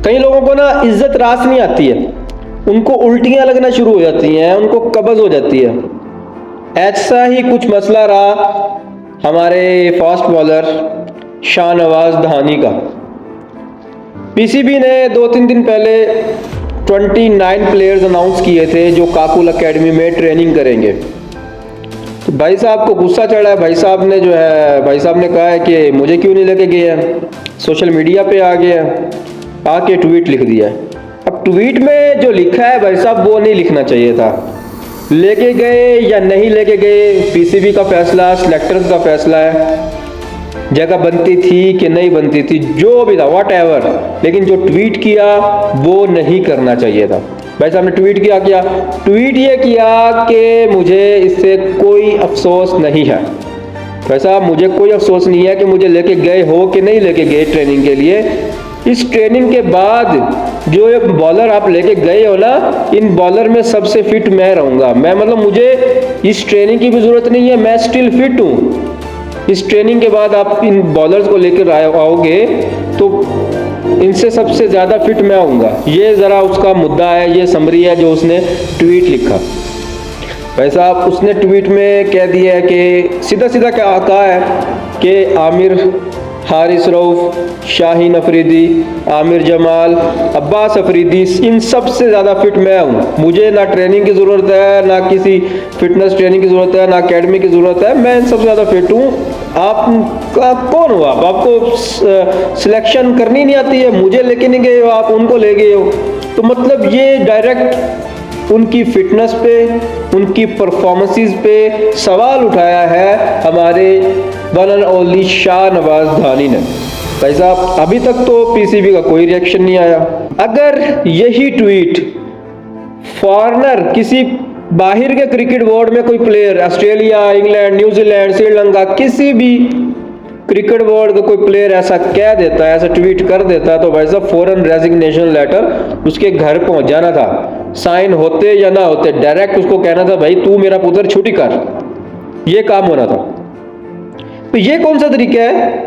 कई लोगों को ना इज्जत रास नहीं आती है, उनको उल्टियां लगना शुरू हो जाती हैं, उनको कब्ज हो जाती है। ऐसा ही कुछ मसला रहा हमारे फास्ट बॉलर शाहनवाज दहानी का। पीसीबी ने 2-3 दिन पहले 29 प्लेयर्स अनाउंस किए थे जो काकुल एकेडमी में ट्रेनिंग करेंगे। तो भाई साहब को गुस्सा चढ़ा है। भाई साहब ने कहा है कि मुझे क्यों नहीं लेके गए हैं। सोशल मीडिया पे आ गया, आके ट्वीट लिख दिया। अब ट्वीट में जो लिखा है भाई साहब वो नहीं लिखना चाहिए था। लेके गए या नहीं लेके गए पीसीबी का फैसला, सिलेक्टर्स का फैसला है। जगह बनती थी कि नहीं बनती थी, जो भी था व्हाटएवर, लेकिन जो ट्वीट किया वो नहीं करना चाहिए था। भाई साहब ने ट्वीट किया, ट्वीट ये किया कि मुझे इससे कोई अफसोस नहीं है। भाई साहब मुझे कोई अफसोस नहीं है कि मुझे लेके गए हो कि नहीं लेके गए ट्रेनिंग के लिए। इस ट्रेनिंग के बाद जो एक बॉलर आप लेके गए हो ना, इन बॉलर में सबसे फिट मैं रहूँगा। मैं मतलब मुझे इस ट्रेनिंग की भी ज़रूरत नहीं है, मैं स्टिल फिट हूँ। इस ट्रेनिंग के बाद आप इन बॉलर्स को लेकर आओगे तो इनसे सबसे ज़्यादा फिट मैं आऊँगा। ये ज़रा उसका मुद्दा है, ये समरी है जो उसने ट्वीट लिखा। भाई साहब उसने ट्वीट में कह दिया है कि सीधा सीधा क्या कहा है कि आमिर, हारिस रऊफ, शाहीन अफरीदी, आमिर जमाल, अब्बास अफरीदी, इन सबसे ज़्यादा फिट मैं हूँ। मुझे ना ट्रेनिंग की ज़रूरत है, ना किसी फिटनेस ट्रेनिंग की ज़रूरत है, ना अकेडमी की ज़रूरत है। मैं इन सबसे ज़्यादा फिट हूँ। आपका कौन हो? आपको सिलेक्शन करनी नहीं आती है? मुझे लेके नहीं गए हो, आप उनको ले गए हो। तो मतलब ये डायरेक्ट उनकी फिटनेस पे, उनकी परफॉर्मेंसेस पे सवाल उठाया है हमारे वन एंड ओनली शाहनवाज दहानी ने। भाई साहब अभी तक तो पीसीबी का कोई रिएक्शन नहीं आया। अगर यही ट्वीट फॉरेनर, किसी बाहर के क्रिकेट बोर्ड में कोई player, Australia, England, New Zealand, Sri Lanka, किसी भी क्रिकेट बोर्ड का कोई प्लेयर ऐसा कह देता है, ऐसा ट्वीट कर देता है, तो भाई साहब फॉरेन रेजिग्नेशन लेटर उसके घर पहुंच जाना था। साइन होते या ना होते डायरेक्ट उसको कहना था भाई तू मेरा पुत्र छुट्टी कर, ये काम होना था। तो ये कौन सा तरीका है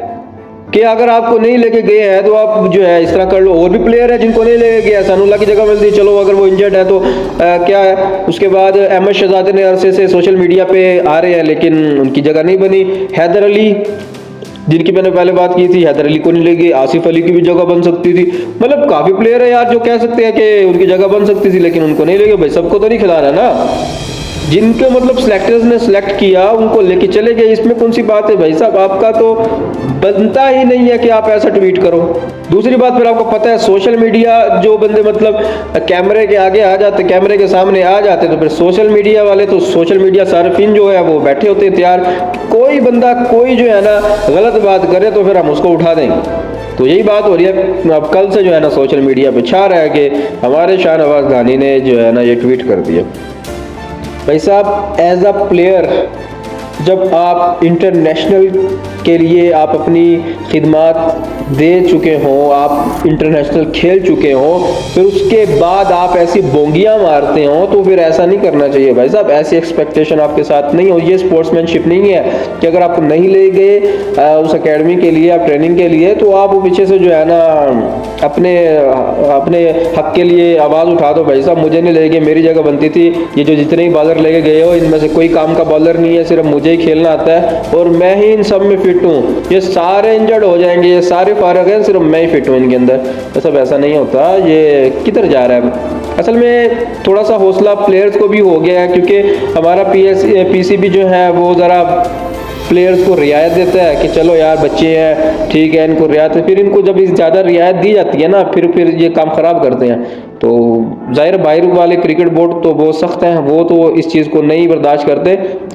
कि अगर आपको नहीं लेके गए हैं तो आप जो है इस तरह कर लो। और भी प्लेयर है जिनको नहीं लेके गया, सानुल्लाह की जगह मिलती, चलो अगर वो इंजर्ड है तो क्या है। उसके बाद अहमद शहजादे ने अरसे से सोशल मीडिया पे आ रहे हैं लेकिन उनकी जगह नहीं बनी। हैदर अली जिनकी मैंने पहले बात की थी, हैदर अली को नहीं ले गए। आसिफ अली की भी जगह बन सकती थी। मतलब काफी प्लेयर है यार जो कह सकते हैं कि उनकी जगह बन सकती थी लेकिन उनको नहीं ले गए। भाई सबको तो नहीं खिलाना ना, जिनके मतलब सिलेक्टर्स ने सिलेक्ट किया उनको लेके चले गए। इसमें कौन सी बात है भाई साहब? आपका तो बनता ही नहीं है कि आप ऐसा ट्वीट करो। दूसरी बात फिर आपको पता है सोशल मीडिया जो बंदे मतलब कैमरे के आगे आ जाते, कैमरे के सामने आ जाते, तो फिर सोशल मीडिया वाले तो सोशल मीडिया सार्फिन जो है वो बैठे होते हैं तैयार। कोई बंदा कोई जो है ना गलत बात करे तो फिर हम उसको उठा देंगे। तो यही बात हो रही है। अब कल से जो है ना सोशल मीडिया पे छा रहा है कि हमारे शाहनवाज दहानी ने जो है ना ये ट्वीट कर दिया। भाई साहब एज अ प्लेयर जब आप इंटरनेशनल के लिए आप अपनी खिदमत दे चुके हों, आप इंटरनेशनल खेल चुके हों, फिर उसके बाद आप ऐसी बोंगियां मारते हो तो फिर ऐसा नहीं करना चाहिए भाई साहब। ऐसी एक्सपेक्टेशन आपके साथ नहीं हो। ये स्पोर्ट्समैनशिप नहीं है कि अगर आपको नहीं ले गए उस एकेडमी के लिए, आप ट्रेनिंग के लिए, तो आप वो पीछे से जो है ना अपने हक के लिए आवाज़ उठा दो। भाई साहब मुझे नहीं ले गए, मेरी जगह बनती थी। ये जो जितने ही बॉलर लेके गए हो इनमें से कोई काम का बॉलर नहीं है, सिर्फ मुझे ही खेलना आता है और मैं ही इन सब में फिट हूँ। ये सारे इंजर्ड हो जाएंगे, ये सारे फारग हैं, सिर्फ मैं ही फिट हूँ इनके अंदर। तो सब ऐसा नहीं होता। ये किधर जा रहा है? असल में थोड़ा सा हौसला प्लेयर्स को भी हो गया है क्योंकि हमारा पीसीबी जो है वो ज़रा प्लेयर्स को रियायत देता है कि चलो यार बच्चे हैं ठीक है इनको रियायत है। फिर इनको जब ज़्यादा रियायत दी जाती है ना फिर ये काम ख़राब करते हैं। तो ज़ाहिर बाहर वाले क्रिकेट बोर्ड तो बहुत सख्त हैं, वो तो इस चीज़ को नहीं बर्दाश्त करते।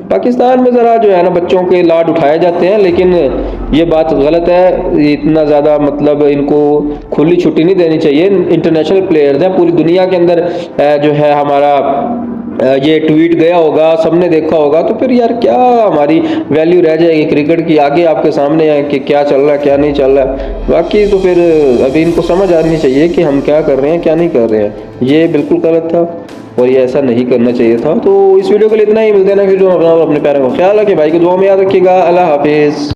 पाकिस्तान में ज़रा जो है ना बच्चों के लाड उठाए जाते हैं लेकिन ये बात गलत है। इतना ज़्यादा मतलब इनको खुली छुट्टी नहीं देनी चाहिए। इंटरनेशनल प्लेयर्स हैं, पूरी दुनिया के अंदर जो है हमारा ये ट्वीट गया होगा, सबने देखा होगा, तो फिर यार क्या हमारी वैल्यू रह जाएगी क्रिकेट की? आगे आपके सामने है कि क्या चल रहा है क्या नहीं चल रहा है। बाकी तो फिर अभी इनको समझ आनी चाहिए कि हम क्या कर रहे हैं क्या नहीं कर रहे हैं। ये बिल्कुल गलत था और ये ऐसा नहीं करना चाहिए था। तो इस वीडियो के लिए इतना ही। मिलते हैं ना फिर जो अपने पैरों का ख्याल रखिए, भाई को दुआ में याद रखिएगा। अल्लाह हाफिज़।